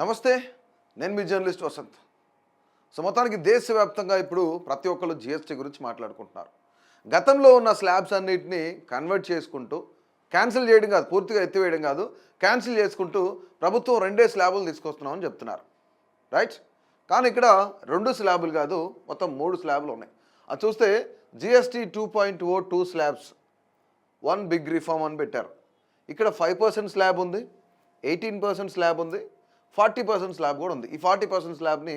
నమస్తే, నేను మీ జర్నలిస్ట్ వసంత్. మొత్తానికి దేశవ్యాప్తంగా ఇప్పుడు ప్రతి ఒక్కరు జిఎస్టీ గురించి మాట్లాడుకుంటున్నారు. గతంలో ఉన్న స్లాబ్స్ అన్నిటినీ కన్వర్ట్ చేసుకుంటూ క్యాన్సిల్ చేయడం కాదు, పూర్తిగా ఎత్తివేయడం కాదు, క్యాన్సిల్ చేసుకుంటూ ప్రభుత్వం 2 స్లాబులు తీసుకొస్తున్నామని చెప్తున్నారు. రైట్? కానీ ఇక్కడ 2 స్లాబులు కాదు, మొత్తం 3 స్లాబులు ఉన్నాయి. అది చూస్తే జిఎస్టీ 2.02 స్లాబ్స్, 1 బిగ్ రిఫార్మ్ అని పెట్టారు. ఇక్కడ 5% స్లాబ్ ఉంది, 18% స్లాబ్ ఉంది, 40% స్లాబ్ కూడా ఉంది. ఈ 40% స్లాబ్ని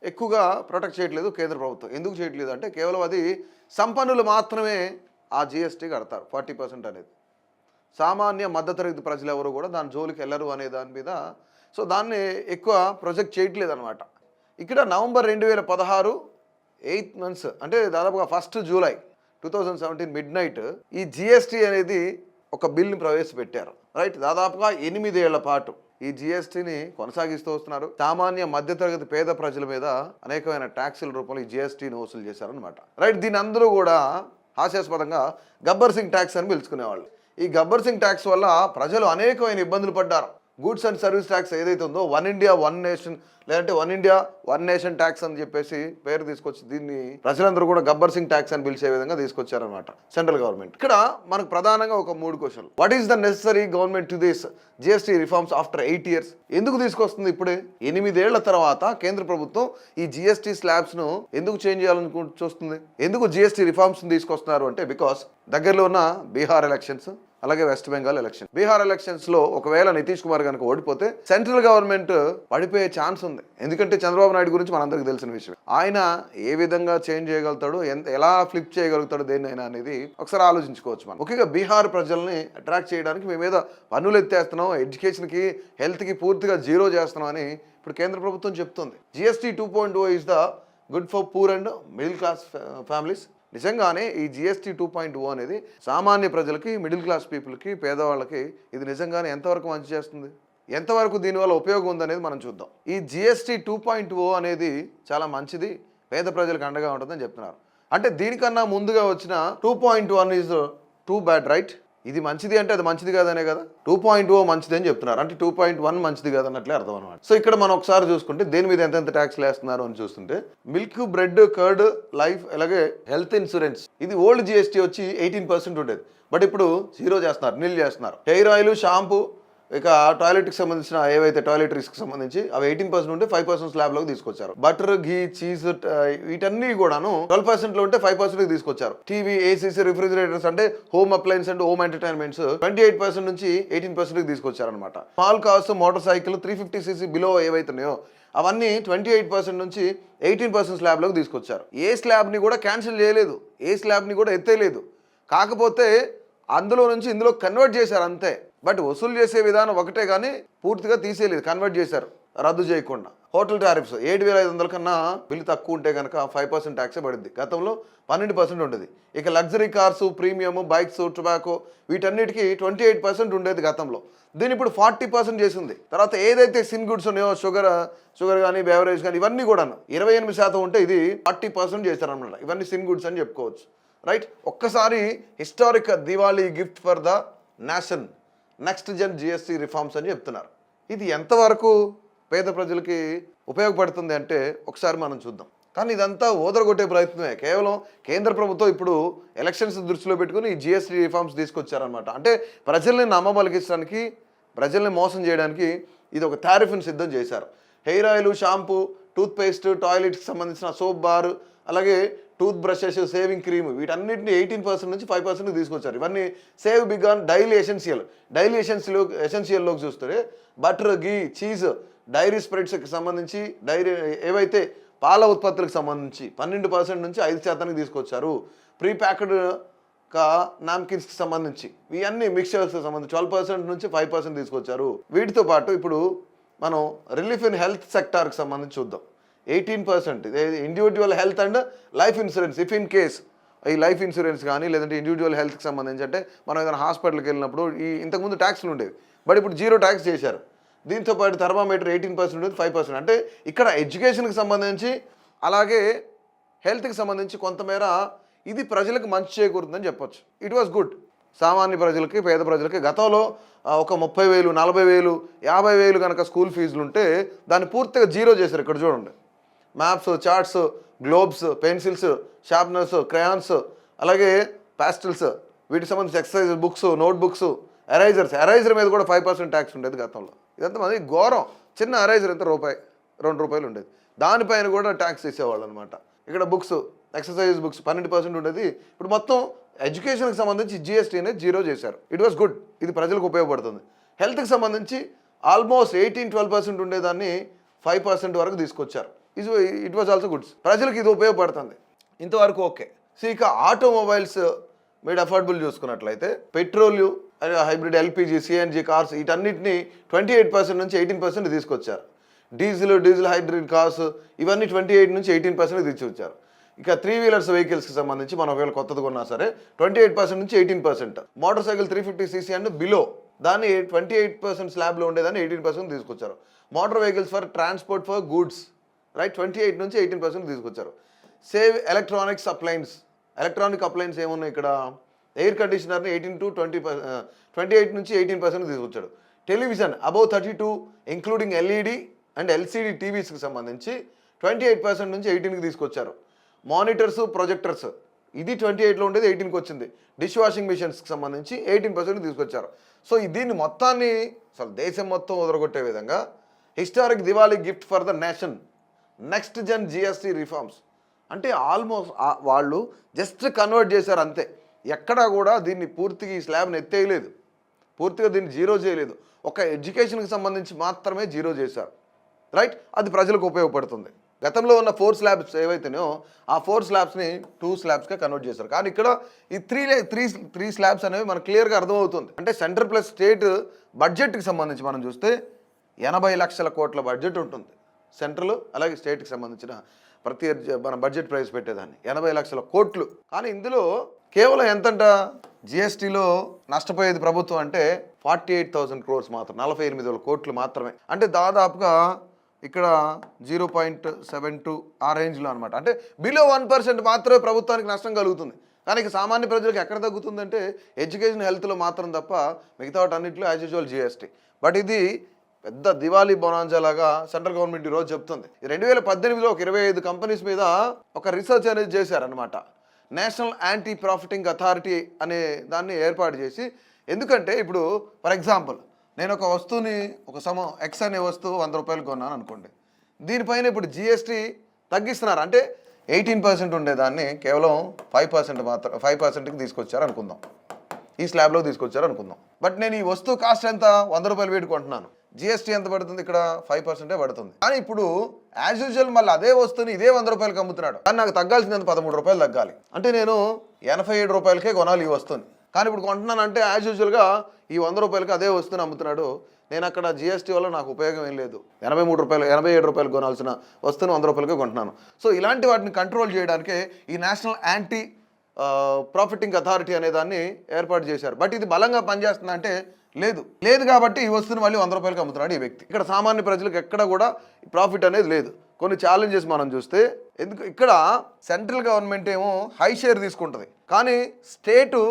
ఎక్కువగా ప్రొటెక్ట్ చేయట్లేదు కేంద్ర ప్రభుత్వం. ఎందుకు చేయట్లేదు అంటే కేవలం అది సంపన్నులు మాత్రమే ఆ జిఎస్టీ కడతారు. 40% అనేది సామాన్య మధ్యతరగతి ప్రజలు ఎవరు కూడా దాని జోలికి వెళ్ళరు అనే దాని మీద దాన్ని ఎక్కువ ప్రొజెక్ట్ చేయట్లేదు అనమాట. ఇక్కడ నవంబర్ 2016 8 months అంటే దాదాపుగా 1 జూలై 2017 మిడ్ నైట్ ఈ జిఎస్టీ అనేది ఒక బిల్ని ప్రవేశపెట్టారు. రైట్? దాదాపుగా 8 ఏళ్ల పాటు ఈ జిఎస్టీని కొనసాగిస్తూ వస్తున్నారు. సామాన్య మధ్యతరగతి పేద ప్రజల మీద అనేకమైన ట్యాక్సుల రూపంలో ఈ జిఎస్టీని వసూలు చేశారనమాట. రైట్? దీని అందరూ కూడా హాస్యాస్పదంగా గబ్బర్ సింగ్ ట్యాక్స్ అని పిలుచుకునేవాళ్ళు. ఈ గబ్బర్ సింగ్ ట్యాక్స్ వల్ల ప్రజలు అనేకమైన ఇబ్బందులు పడ్డారు. గూడ్స్ అండ్ సర్వీస్ ట్యాక్స్ ఏదైతే ఉందో, 1 ఇండియా 1 నేషన్ లేదంటే 1 ఇండియా 1 నేషన్ ట్యాక్స్ అని చెప్పేసి పేరు తీసుకొచ్చి దీన్ని ప్రజలందరూ కూడా గబ్బర్ సింగ్ ట్యాక్స్ అని పిలిచే విధంగా తీసుకొచ్చారనమాట సెంట్రల్ గవర్నమెంట్. ఇక్కడ మనకు ప్రధానంగా ఒక 3 క్వశ్చన్లు. What is the necessary government to this GST reforms after 8 years? ఎందుకు తీసుకొస్తుంది ఇప్పుడే? 8 ఏళ్ల తర్వాత కేంద్ర ప్రభుత్వం ఈ జిఎస్టీ స్లాబ్స్ ను ఎందుకు చేంజ్ చేయాలని చూస్తుంది? ఎందుకు జిఎస్టీ రిఫార్మ్స్ తీసుకొస్తున్నారు అంటే బికాస్ దగ్గరలో ఉన్న బీహార్ ఎలక్షన్స్, అలాగే west Bengal election. Bihar elections లో ఒకవేళ నితీష్ కుమార్ కనుక ఓడిపోతే సెంట్రల్ గవర్నమెంట్ పడిపోయే ఛాన్స్ ఉంది. ఎందుకంటే చంద్రబాబు నాయుడు గురించి మనందరికీ తెలిసిన విషయం. ఆయన ఏ విధంగా చేంజ్ చేయగలుగుతాడు, ఎలా ఫ్లిప్ చేయగలుగుతాడు దేన్నైనా అనేది ఒకసారి ఆలోచించుకోవచ్చు. మనం ముఖ్యంగా బీహార్ ప్రజల్ని అట్రాక్ట్ చేయడానికి మేము ఏదో పన్నులు ఎత్తేస్తున్నాం, ఎడ్యుకేషన్కి హెల్త్కి పూర్తిగా జీరో చేస్తున్నాం అని ఇప్పుడు కేంద్ర ప్రభుత్వం చెప్తుంది. GST 2.0 is the good for poor and middle class families. నిజంగానే ఈ జిఎస్టీ 2.0 అనేది సామాన్య ప్రజలకి, మిడిల్ క్లాస్ పీపుల్కి, పేదవాళ్ళకి ఇది నిజంగానే ఎంతవరకు మంచి చేస్తుంది, ఎంతవరకు దీనివల్ల ఉపయోగం ఉందనేది మనం చూద్దాం. ఈ జిఎస్టీ 2.0 అనేది చాలా మంచిది, పేద ప్రజలకు అండగా ఉంటుందని చెప్తున్నారు. అంటే దీనికన్నా ముందుగా వచ్చిన 2.1 ఈజ్ టూ బ్యాడ్. రైట్? ఇది మంచిది అంటే అది మంచిది కాదనే కదా. 2.0 మంచిది అని చెప్తున్నారు, అంటే 2.1 మంచిది కాదన్నట్లే అర్థం అనమాట. ఇక్కడ మనం ఒకసారి చూసుకుంటే దేని మీద ఎంతెంత ట్యాక్స్లు వేస్తున్నారు అని చూస్తుంటే మిల్క్, బ్రెడ్, కర్డ్, లైఫ్, అలాగే హెల్త్ ఇన్సూరెన్స్, ఇది ఓల్డ్ జిఎస్టీ వచ్చి 18% ఉండేది, బట్ ఇప్పుడు 0 చేస్తున్నారు, నిల్ చేస్తున్నారు. హెయిర్ ఆయిల్, షాంపూ, ఇక టాయిలెట్కి సంబంధించిన ఏవైతే టాయిలెటరీస్కి సంబంధించి అవి 18% ఉంటే 5% స్లాబ్లోకి తీసుకొచ్చారు. బటర్, ఘీ, చీజ్ వీటన్నీ కూడాను 12%లో ఉంటే 5%కి తీసుకొచ్చారు. టీవీ, ఏసీసీ, రిఫ్రిజిరేటర్స్ అంటే home appliances and home entertainments 28% నుంచి 18%కి తీసుకొచ్చారు అనమాట. Small cars, motorcycle 350cc below ఏవైతున్నాయో అవన్నీ 28% నుంచి 18% స్లాబ్లోకి తీసుకొచ్చారు. ఏ స్లాబ్ని కూడా క్యాన్సిల్ చేయలేదు, ఏ స్లాబ్ని కూడా ఎత్తేయలేదు. కాకపోతే అందులో నుంచి ఇందులో కన్వర్ట్ చేశారు అంతే. బట్ వసూలు చేసే విధానం ఒకటే కానీ పూర్తిగా తీసేయలేదు, కన్వర్ట్ చేశారు రద్దు చేయకుండా. హోటల్ టారిఫ్స్ 7,500 కన్నా బిల్లు తక్కువ ఉంటే కనుక 5% ట్యాక్సే పడుద్ది. గతంలో 12% ఉండేది. ఇక luxury cars, premium, bikes, tobacco వీటన్నిటికీ 28% ఉండేది గతంలో. దీని ఇప్పుడు 40% చేసింది. తర్వాత ఏదైతే సిన్ గుడ్స్ ఉన్నాయో, షుగర్ కానీ, బెవరేజ్ కానీ ఇవన్నీ కూడాను 28% ఉంటే ఇది 40% చేశారనమాట. ఇవన్నీ సిన్ గుడ్స్ అని చెప్పుకోవచ్చు. రైట్? ఒక్కసారి historic Diwali gift for the nation, next Jan GST reforms అని చెప్తున్నారు. ఇది ఎంతవరకు పేద ప్రజలకి ఉపయోగపడుతుంది అంటే ఒకసారి మనం చూద్దాం. కానీ ఇదంతా ఓదరగొట్టే ప్రయత్నమే. కేవలం కేంద్ర ప్రభుత్వం ఇప్పుడు ఎలక్షన్స్ దృష్టిలో పెట్టుకుని ఈ జిఎస్టీ రిఫార్మ్స్ తీసుకొచ్చారనమాట. అంటే ప్రజల్ని నమ్మబలిగించడానికి, ప్రజల్ని మోసం చేయడానికి ఇది ఒక టారిఫ్ని సిద్ధం చేశారు. హెయిర్ ఆయిల్, షాంపూ, టూత్పేస్ట్, టాయిలెట్కి సంబంధించిన సోప్ బార్, అలాగే టూత్ బ్రషెస్, సేవింగ్ క్రీమ్ వీటన్నిటిని 18% నుంచి 5% తీసుకొచ్చారు. ఇవన్నీ సేవ్ బిగ్ ఆన్ డైలీ ఎసెన్షియల్లోకి చూస్తే బటర్, ఘీ, చీజ్, డైరీ స్ప్రెడ్స్కి సంబంధించి, ఏవైతే పాల ఉత్పత్తులకు సంబంధించి 12% నుంచి 5% తీసుకొచ్చారు. ప్రీ ప్యాక్డ్ నాప్కిన్స్కి సంబంధించి ఇవన్నీ మిక్చర్స్కి సంబంధించి 12% నుంచి 5% తీసుకొచ్చారు. వీటితో పాటు ఇప్పుడు మనం రిలీఫ్ ఇన్ హెల్త్ సెక్టార్కి సంబంధించి చూద్దాం. 18% individual health and life insurance. If in case ఈ లైఫ్ ఇన్సూరెన్స్ కానీ లేదంటే ఇండివిజువల్ హెల్త్కి సంబంధించి అంటే మనం ఏదైనా హాస్పిటల్కి వెళ్ళినప్పుడు ఇంతకుముందు ట్యాక్స్లు ఉండేవి, బట్ ఇప్పుడు 0 ట్యాక్స్ చేశారు. దీంతో పాటు థర్మామీటర్ 18% ఉంటుంది, 5%. అంటే ఇక్కడ ఎడ్యుకేషన్కి సంబంధించి అలాగే హెల్త్కి సంబంధించి కొంతమేర ఇది ప్రజలకు మంచి చేకూరుతుందని చెప్పొచ్చు. It was good. సామాన్య ప్రజలకి, పేద ప్రజలకి గతంలో ఒక 30,000, 40,000, 50,000 కనుక స్కూల్ ఫీజులు ఉంటే దాన్ని పూర్తిగా జీరో చేశారు. ఇక్కడ చూడండి, maps, charts, globes, pencils, sharpeners, crayons, అలాగే ప్యాస్టిల్స్, వీటికి సంబంధించి exercise books, note books, eraser మీద కూడా 5% ట్యాక్స్ ఉండేది గతంలో. ఇదంతా మరి ఘోరం. చిన్న ఎరైజర్ ఎంత రూపాయి, ₹2 ఉండేది, దానిపైన కూడా ట్యాక్స్ వేసేవాళ్ళు అనమాట. ఇక్కడ బుక్స్, ఎక్సర్సైజ్ బుక్స్ 12% ఉండేది. ఇప్పుడు మొత్తం ఎడ్యుకేషన్కి సంబంధించి జిఎస్టీ అనేది జీరో చేశారు. ఇట్ వాస్ గుడ్, ఇది ప్రజలకు ఉపయోగపడుతుంది. హెల్త్కి సంబంధించి ఆల్మోస్ట్ 18-12% ఉండేదాన్ని 5% వరకు తీసుకొచ్చారు. ఇట్ వాజ్ ఆల్సో గుడ్స్, ప్రజలకు ఇది ఉపయోగపడుతుంది. ఇంతవరకు ఓకే. సో ఇక ఆటోమొబైల్స్ మీరు అఫోర్డబుల్ చూసుకున్నట్లయితే petrol, hybrid, LPG, CNG cars వీటన్నిటిని 28% నుంచి 18% తీసుకొచ్చారు. డీజిల్ హైబ్రిడ్ కార్స్ ఇవన్నీ 28 నుంచి 18% తీసుకొచ్చారు. ఇక 3 వీలర్స్ వెహికల్స్కి సంబంధించి మనం ఒకవేళ కొత్తది కొన్నా సరే 28% నుంచి 18%. Motor cycle 350cc and below దాన్ని 28% స్లాబ్లో ఉండేదాన్ని 18% తీసుకొచ్చారు. Motor vehicles for transport for goods right 28 నుంచి 18% తీసుకొచ్చారు. సేవ్ ఎలక్ట్రానిక్ అప్లయన్స్ ఏమున్నాయి ఇక్కడ, ఎయిర్ కండిషనర్ని 28 నుంచి 18% తీసుకొచ్చాడు. Television above 32 including LED and LCD టీవీస్కి సంబంధించి 28% నుంచి 18కి తీసుకొచ్చారు. మానిటర్స్, ప్రొజెక్టర్స్ ఇది 28లో ఉండేది 18కి వచ్చింది. డిష్ వాషింగ్ మిషన్స్కి సంబంధించి 18% తీసుకొచ్చారు. సో దీన్ని మొత్తాన్ని అసలు దేశం మొత్తం వదలగొట్టే విధంగా historic Diwali gift for the nation, next Jan GST reforms అంటే ఆల్మోస్ట్ వాళ్ళు జస్ట్ కన్వర్ట్ చేశారు అంతే. ఎక్కడా కూడా దీన్ని పూర్తిగా ఈ స్లాబ్ని ఎత్తేయలేదు, పూర్తిగా దీన్ని జీరో చేయలేదు. ఒక ఎడ్యుకేషన్కి సంబంధించి మాత్రమే జీరో చేశారు రైట్. అది ప్రజలకు ఉపయోగపడుతుంది. గతంలో ఉన్న 4 స్లాబ్స్ ఏవైతేనో ఆ 4 స్లాబ్స్ని 2 స్లాబ్స్గా కన్వర్ట్ చేశారు. కానీ ఇక్కడ ఈ త్రీ స్లాబ్స్ అనేవి మనకు క్లియర్గా అర్థమవుతుంది. అంటే సెంటర్ ప్లస్ స్టేట్ బడ్జెట్కి సంబంధించి మనం చూస్తే 80 లక్షల కోట్ల బడ్జెట్ ఉంటుంది సెంట్రల్, అలాగే స్టేట్కి సంబంధించిన ప్రతి మన బడ్జెట్ ప్రైస్ పెట్టేదాన్ని 80 లక్షల కోట్లు. కానీ ఇందులో కేవలం ఎంతంట జిఎస్టీలో నష్టపోయేది ప్రభుత్వం అంటే 48,000 crores మాత్రం, 48,000 కోట్లు మాత్రమే. అంటే దాదాపుగా ఇక్కడ 0.72 ఆ రేంజ్లో అనమాట. అంటే బిలో 1% మాత్రమే ప్రభుత్వానికి నష్టం కలుగుతుంది. కానీ ఇక సామాన్య ప్రజలకు ఎక్కడ తగ్గుతుందంటే ఎడ్యుకేషన్, హెల్త్లో మాత్రం తప్ప మిగతా వాటన్నిటిలో యాజ్ యూజువల్ జిఎస్టీ. బట్ ఇది పెద్ద దివాళీ బొనాంజా లాగా సెంట్రల్ గవర్నమెంట్ ఈరోజు చెప్తుంది. 2018లో ఒక 25 కంపెనీస్ మీద ఒక రీసెర్చ్ అనేది చేశారనమాట. నేషనల్ యాంటీ ప్రాఫిటింగ్ అథారిటీ అనే దాన్ని ఏర్పాటు చేసి, ఎందుకంటే ఇప్పుడు ఫర్ ఎగ్జాంపుల్ నేను ఒక వస్తువుని ఎక్స్ అనే వస్తువు ₹100 కొన్నాను అనుకోండి, దీనిపైన ఇప్పుడు జిఎస్టీ తగ్గిస్తున్నారు. అంటే 18% ఉండేదాన్ని కేవలం 5%కి తీసుకొచ్చారు అనుకుందాం, ఈ స్లాబ్లో తీసుకొచ్చారు అనుకుందాం. బట్ నేను ఈ వస్తువు కాస్ట్ ఎంత, ₹100 పెట్టి కొంటున్నాను, జిఎస్టీ ఎంత పడుతుంది ఇక్కడ 5% పడుతుంది. కానీ ఇప్పుడు యాజ్ యూజువల్ మళ్ళీ అదే వస్తువుని ఇదే ₹100కి అమ్ముతున్నాడు, కానీ నాకు తగ్గాల్సింది ఎంత, ₹13 తగ్గాలి. అంటే నేను ₹87కే కొనాలి ఈ వస్తువుని. కానీ ఇప్పుడు కొంటున్నానంటే యాజ్ యూజువల్గా ఈ ₹100కి అదే వస్తువుని అమ్ముతున్నాడు. నేను అక్కడ జిఎస్టీ వల్ల నాకు ఉపయోగం ఏం లేదు. ₹87 కొనాల్సిన వస్తువుని ₹100కే కొంటున్నాను. సో ఇలాంటి వాటిని కంట్రోల్ చేయడానికే ఈ నేషనల్ యాంటీ ప్రాఫిటింగ్ అథారిటీ అనే దాన్ని ఏర్పాటు చేశారు. బట్ ఇది బలంగా పనిచేస్తుందా అంటే లేదు కాబట్టి ఈ వస్తువుని మళ్ళీ ₹100కి అమ్ముతున్నాడు ఈ వ్యక్తి. ఇక్కడ సామాన్య ప్రజలకు ఎక్కడ కూడా ప్రాఫిట్ అనేది లేదు. కొన్ని ఛాలెంజెస్ మనం చూస్తే, ఎందుకు ఇక్కడ సెంట్రల్ గవర్నమెంట్ ఏమో హై షేర్ తీసుకుంటుంది, కానీ స్టేటు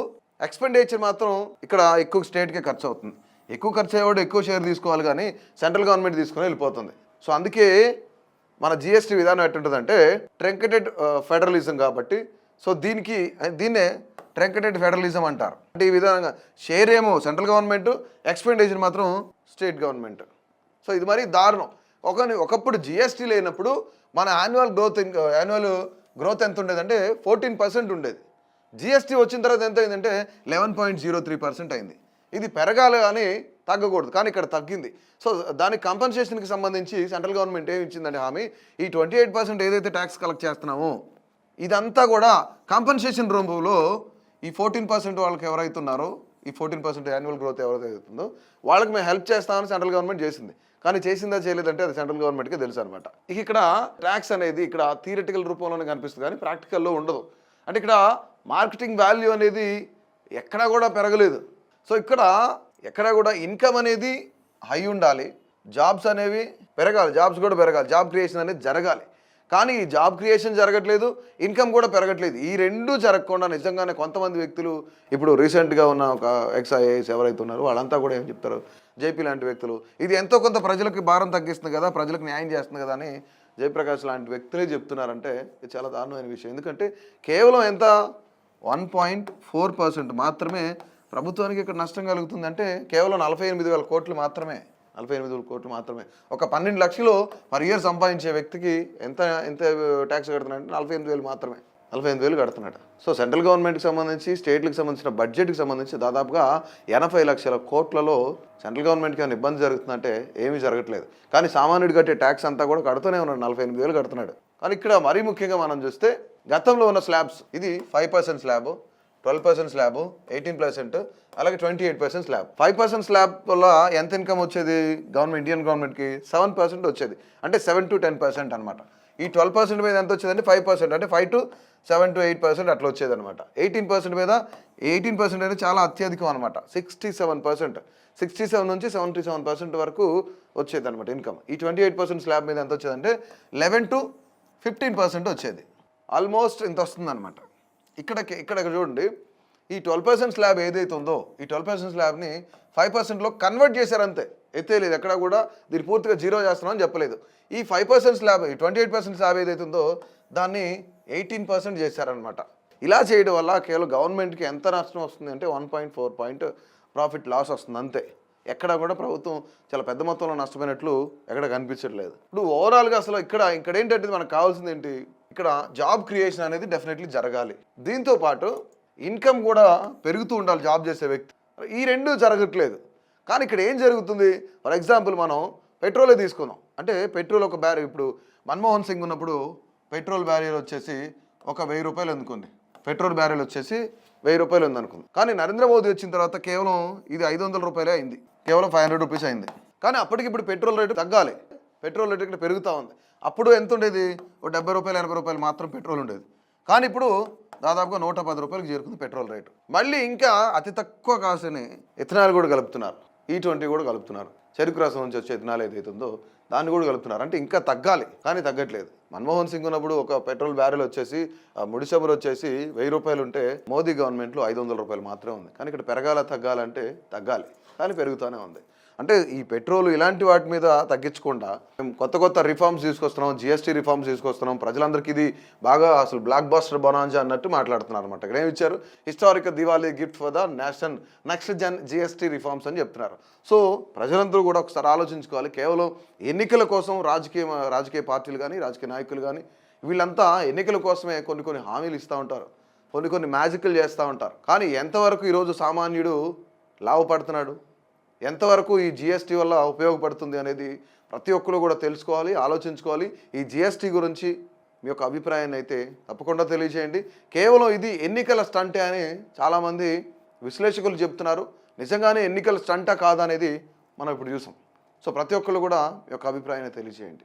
ఎక్స్పెండిచర్ మాత్రం ఇక్కడ ఎక్కువ స్టేట్కే ఖర్చు అవుతుంది. ఎక్కువ ఖర్చు అయ్యేవాడు ఎక్కువ షేర్ తీసుకోవాలి, కానీ సెంట్రల్ గవర్నమెంట్ తీసుకుని వెళ్ళిపోతుంది. సో అందుకే మన జిఎస్టీ విధానం ఎట్టుంటుందంటే ట్రంకెటెడ్ ఫెడరలిజం కాబట్టి, సో దీన్నే ట్రంకెటెడ్ ఫెడరలిజం అంటారు. అంటే ఈ విధంగా షేర్ ఏమో సెంట్రల్ గవర్నమెంట్, ఎక్స్పెండిచర్ మాత్రం స్టేట్ గవర్నమెంట్. సో ఇది మరి దారుణం. ఒకప్పుడు జిఎస్టీ లేనప్పుడు మన యాన్యువల్ గ్రోత్ ఎంత ఉండేదంటే 14% ఉండేది. జిఎస్టీ వచ్చిన తర్వాత ఎంత అయిందంటే 11.03% అయింది. ఇది పెరగాలి కానీ తగ్గకూడదు, కానీ ఇక్కడ తగ్గింది. సో దానికి కంపెన్సేషన్కి సంబంధించి సెంట్రల్ గవర్నమెంట్ ఏమి ఇచ్చిందంటే హామీ, ఈ 28% ఏదైతే ట్యాక్స్ కలెక్ట్ చేస్తున్నామో ఇదంతా కూడా కంపెన్సేషన్ రూపంలో ఈ 14% వాళ్ళకి ఎవరైతే ఉన్నారో, ఈ 14% యాన్యువల్ గ్రోత్ ఎవరైతే అవుతుందో వాళ్ళకి మేము హెల్ప్ చేస్తామని సెంట్రల్ గవర్నమెంట్ చేసింది. కానీ చేసిందా చేయలేదంటే అది సెంట్రల్ గవర్నమెంట్కే తెలుసు అనమాట. ఇక్కడ ట్యాక్స్ అనేది ఇక్కడ థియరిటికల్ రూపంలోనే కనిపిస్తుంది, కానీ ప్రాక్టికల్లో ఉండదు. అంటే ఇక్కడ మార్కెటింగ్ వాల్యూ అనేది ఎక్కడా కూడా పెరగలేదు. సో ఇక్కడ ఎక్కడా కూడా ఇన్కమ్ అనేది హై ఉండాలి, జాబ్స్ అనేవి పెరగాలి, జాబ్స్ కూడా పెరగాలి, జాబ్ క్రియేషన్ అనేది జరగాలి. కానీ ఈ జాబ్ క్రియేషన్ జరగట్లేదు, ఇన్కమ్ కూడా పెరగట్లేదు. ఈ రెండూ జరగకుండా నిజంగానే కొంతమంది వ్యక్తులు ఇప్పుడు రీసెంట్గా ఉన్న ఒక ఎక్స్ఐఏఎస్ ఎవరైతే ఉన్నారో వాళ్ళంతా కూడా ఏం చెప్తారు, జేపీ లాంటి వ్యక్తులు ఇది ఎంతో కొంత ప్రజలకు భారం తగ్గిస్తుంది కదా, ప్రజలకు న్యాయం చేస్తుంది కదా అని జయప్రకాష్ లాంటి వ్యక్తులే చెప్తున్నారంటే ఇది చాలా దారుణమైన విషయం. ఎందుకంటే కేవలం ఎంత 1.4% మాత్రమే ప్రభుత్వానికి ఇక్కడ నష్టం కలుగుతుంది. అంటే కేవలం 48,000 కోట్లు మాత్రమే, 48,000 కోట్లు మాత్రమే. ఒక 12 లక్షలు పర్ ఇయర్ సంపాదించే వ్యక్తికి ఎంత ఎంత ట్యాక్స్ కడుతున్నాడంటే 48,000 మాత్రమే, 48,000 కడుతున్నాడు. సో సెంట్రల్ గవర్నమెంట్కి సంబంధించి స్టేట్లకు సంబంధించిన బడ్జెట్కి సంబంధించి దాదాపుగా 80 లక్షల కోట్లలో సెంట్రల్ గవర్నమెంట్కి ఏమైనా ఇబ్బంది జరుగుతుందంటే ఏమీ జరగట్లేదు. కానీ సామాన్యుడు కట్టే ట్యాక్స్ అంతా కూడా కడుతూనే ఉన్నాడు, 48,000 కడుతున్నాడు. కానీ ఇక్కడ మరీ ముఖ్యంగా మనం చూస్తే గతంలో ఉన్న స్లాబ్స్ ఇది 5% స్లాబ్, 12% స్లాబ్, 18%, అలాగే 28% స్లాబ్. 5% స్లాబ్ వల్ల ఎంత ఇన్కమ్ వచ్చేది ఇండియన్ గవర్నమెంట్కి 7% వచ్చేది, అంటే 7 to 10% అనమాట. ఈ 12% మీద ఎంత వచ్చేదంటే 5%, అంటే 5 to 7 to 8% అట్లా వచ్చేది అనమాట. 18% మీద 18% అనేది చాలా అత్యధికం అనమాట. 67%, 67 నుంచి 77% వరకు వచ్చేది అనమాట ఇన్కమ్. ఈ 28% స్లాబ్ మీద ఎంత వచ్చేదంటే 11 to 15% వచ్చేది. ఆల్మోస్ట్ ఇంత వస్తుంది అనమాట. ఇక్కడ చూడండి, ఈ 12% స్లాబ్ ఏదైతే ఉందో ఈ 12% స్లాబ్ని 5%లో కన్వర్ట్ చేశారంతే, ఎత్తేలేదు. ఎక్కడ కూడా దీన్ని పూర్తిగా జీరో చేస్తున్నామని చెప్పలేదు. ఈ 5% స్లాబ్, ఈ 28% స్లాబ్ ఏదైతే ఉందో దాన్ని 18% చేశారనమాట. ఇలా చేయడం వల్ల కేవలం గవర్నమెంట్కి ఎంత నష్టం వస్తుంది అంటే 1.4 పాయింట్ ప్రాఫిట్ లాస్ వస్తుంది అంతే. ఎక్కడ కూడా ప్రభుత్వం చాలా పెద్ద మొత్తంలో నష్టపోయినట్లు ఎక్కడ కనిపించట్లేదు. ఇప్పుడు ఓవరాల్గా అసలు ఇక్కడ ఏంటంటే మనకు కావాల్సింది ఏంటి, ఇక్కడ జాబ్ క్రియేషన్ అనేది డెఫినెట్లీ జరగాలి. దీంతో పాటు ఇన్కమ్ కూడా పెరుగుతూ ఉండాలి జాబ్ చేసే వ్యక్తి. ఈ రెండు జరగట్లేదు. కానీ ఇక్కడ ఏం జరుగుతుంది, ఫర్ ఎగ్జాంపుల్ మనం పెట్రోలే తీసుకుందాం. అంటే పెట్రోల్ ఒక బ్యారెల్, ఇప్పుడు మన్మోహన్ సింగ్ ఉన్నప్పుడు పెట్రోల్ బ్యారెల్ వచ్చేసి ఒక 1,000 రూపాయలు అనుకుంది, పెట్రోల్ బ్యారెల్ వచ్చేసి 1,000 రూపాయలు ఉందనుకుంది. కానీ నరేంద్ర మోదీ వచ్చిన తర్వాత కేవలం ఇది 500 రూపాయలే అయింది, కేవలం 500 రూపీస్ అయింది. కానీ అప్పటికి ఇప్పుడు పెట్రోల్ రేటు తగ్గాలి, పెట్రోల్ రేటు ఇక్కడ పెరుగుతూ ఉంది. అప్పుడు ఎంత ఉండేది, ఒక 70 రూపాయలు 80 రూపాయలు మాత్రం పెట్రోల్ ఉండేది. కానీ ఇప్పుడు దాదాపుగా 110 రూపాయలకు చేరుకుంది పెట్రోల్ రేటు. మళ్ళీ ఇంకా అతి తక్కువ కాసుని ఇథనాల్ కూడా కలుపుతున్నారు, E20 కూడా కలుపుతున్నారు. చెరుకు రసం నుంచి వచ్చే ఇథనాల్ ఏదైతే ఉందో దాన్ని కూడా కలుపుతున్నారు. అంటే ఇంకా తగ్గాలి, కానీ తగ్గట్లేదు. మన్మోహన్ సింగ్ ఉన్నప్పుడు ఒక పెట్రోల్ బ్యారెల్ వచ్చేసి ముడి చమురు వచ్చేసి 1,000 రూపాయలు ఉంటే మోదీ గవర్నమెంట్లో 500 రూపాయలు మాత్రమే ఉంది. కానీ ఇక్కడ పెరగాల తగ్గాలంటే తగ్గాలి, కానీ పెరుగుతూనే ఉంది. అంటే ఈ పెట్రోల్ ఇలాంటి వాటి మీద తగ్గించకుండా మేము కొత్త రిఫార్మ్స్ తీసుకొస్తున్నాం, జిఎస్టీ రిఫార్మ్స్ తీసుకొస్తున్నాం, ప్రజలందరికీ ఇది బాగా అసలు బ్లాక్ బాస్టర్ బొనాంజా అన్నట్టు మాట్లాడుతున్నారు అనమాట. ఇక్కడ ఏమి ఇచ్చారు, historic Diwali gift for the next Jan GST reforms అని చెప్తున్నారు. సో ప్రజలందరూ కూడా ఒకసారి ఆలోచించుకోవాలి. కేవలం ఎన్నికల కోసం రాజకీయ పార్టీలు కానీ రాజకీయ నాయకులు కానీ వీళ్ళంతా ఎన్నికల కోసమే కొన్ని హామీలు ఇస్తూ ఉంటారు, కొన్ని మ్యాజిక్లు చేస్తూ ఉంటారు. కానీ ఎంతవరకు ఈరోజు సామాన్యుడు లాభపడుతున్నాడు, ఎంతవరకు ఈ జిఎస్టీ వల్ల ఉపయోగపడుతుంది అనేది ప్రతి ఒక్కరు కూడా తెలుసుకోవాలి, ఆలోచించుకోవాలి. ఈ జిఎస్టీ గురించి మీ యొక్క అభిప్రాయాన్ని అయితే తప్పకుండా తెలియజేయండి. కేవలం ఇది ఎన్నికల స్టంటే అని చాలామంది విశ్లేషకులు చెప్తున్నారు. నిజంగానే ఎన్నికల స్టంటా కాదనేది మనం ఇప్పుడు చూసాం. సో ప్రతి ఒక్కరు కూడా మీ యొక్క అభిప్రాయాన్ని తెలియజేయండి.